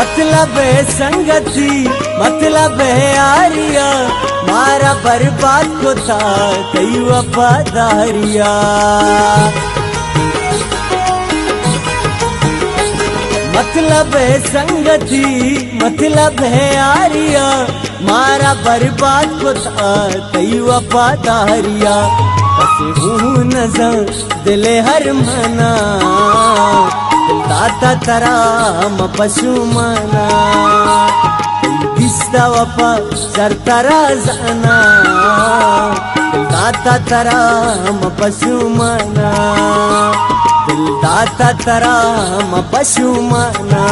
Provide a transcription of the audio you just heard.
मतलब है संगति, मतलब है यारिया, मारा बर्बाद को था कई वफादारिया। मतलब है संगति, मतलब है यारिया, मारा बर्बाद को था कई वफादारिया। हूँ नजर दिले हर मना, दाता तरा म पशु मना, दिसता वफा सर तरा जाना, दाता तरा म पशु मना, दिल दाता तरा म पशु मना।